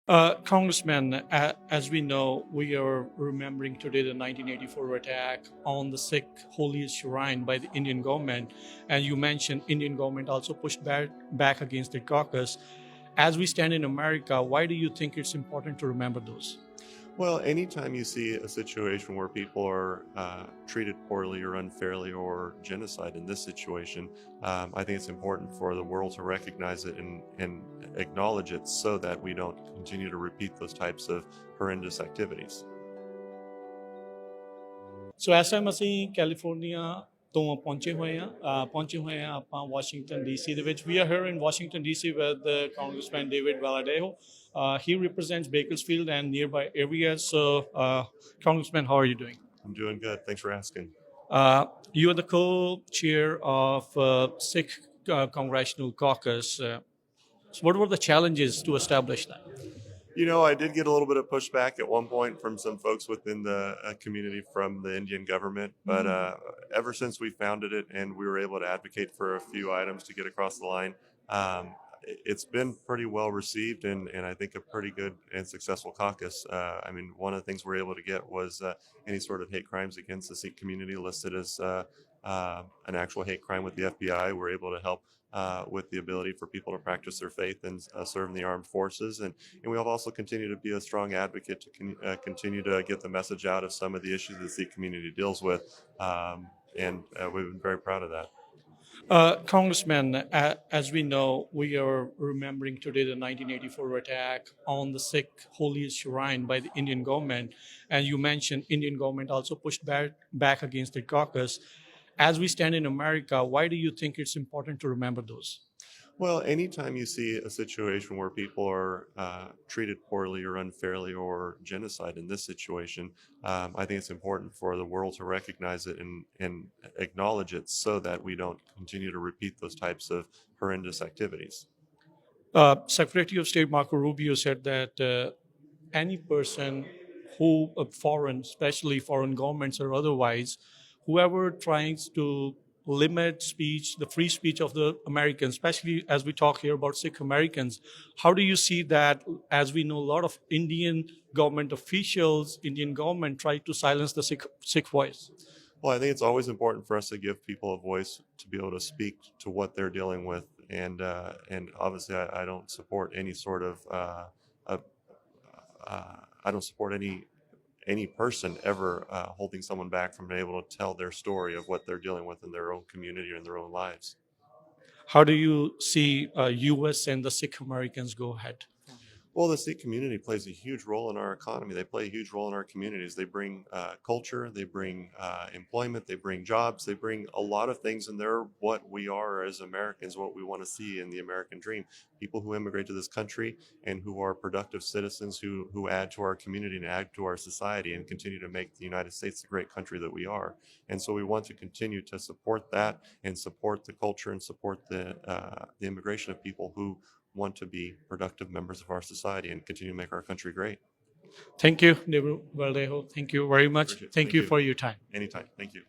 Congressman, as we know, we are remembering today the 1984 attack on the Sikh holiest shrine by the Indian government. And you mentioned Indian government also pushed back against the caucus. As we stand in America, why do you think it's important to remember those? Well, anytime you see a situation where people are treated poorly or unfairly or genocide in this situation, I think it's important for the world to recognize it and acknowledge it so that we don't continue to repeat those types of horrendous activities. ਸੋ ਇਸ time ਅਸੀਂ California ਤੋਂ ਪਹੁੰਚੇ ਹੋਏ ਆ ਆਪਾਂ Washington DC ਦੇ ਵਿੱਚ we are here in Washington DC with congressman David Valadao he represents Bakersfield and nearby areas. So, Congressman, how are you doing? I'm doing good. Thanks for asking. You are the co-chair of Sikh Congressional Caucus. So what were the challenges to establish that? I did get a little bit of pushback at one point from some folks within the community from the Indian government, but ever since we founded it and we were able to advocate for a few items to get across the line, it's been pretty well received and I think a pretty good and successful caucus. One of the things we were able to get was any sort of hate crimes against the Sikh community listed as an actual hate crime with the FBI. We're able to help with the ability for people to practice their faith and serve in the armed forces. And we have also continued to be a strong advocate to continue to get the message out of some of the issues the Sikh community deals with. And we've been very proud of that. Congressman, as we know, we are remembering today the 1984 attack on the Sikh holiest shrine by the Indian government. And you mentioned Indian government also pushed back against the caucus. As we stand in America, why do you think it's important to remember those? Well, anytime you see a situation where people are treated poorly or unfairly or genocide in this situation, I think it's important for the world to recognize it and acknowledge it so that we don't continue to repeat those types of horrendous activities. Secretary of State Marco Rubio said that any person who, foreign, especially foreign governments or otherwise, whoever tries to limit speech, the free speech of the Americans, especially as we talk here about Sikh Americans, how do you see that? As we know, a lot of Indian government officials, Indian government try to silence the Sikh voice. Well, I think it's always important for us to give people a voice to be able to speak to what they're dealing with, and obviously, I don't support any sort of I don't support any person ever holding someone back from being able to tell their story of what they're dealing with in their own community or in their own lives. How do you see U.S. and the Sikh Americans go ahead? Well, the Sikh community plays a huge role in our economy. They play a huge role in our communities. They bring culture, they bring employment, they bring jobs, they bring a lot of things, and they're what we are as Americans, what we want to see in the American dream. People who immigrate to this country and who are productive citizens who add to our community and add to our society and continue to make the United States the great country that we are. And so we want to continue to support that and support the culture and support the immigration of people who want to be productive members of our society and continue to make our country great. Thank you, David Vallejo. Thank you very much. Thank you for your time. Anytime. Thank you.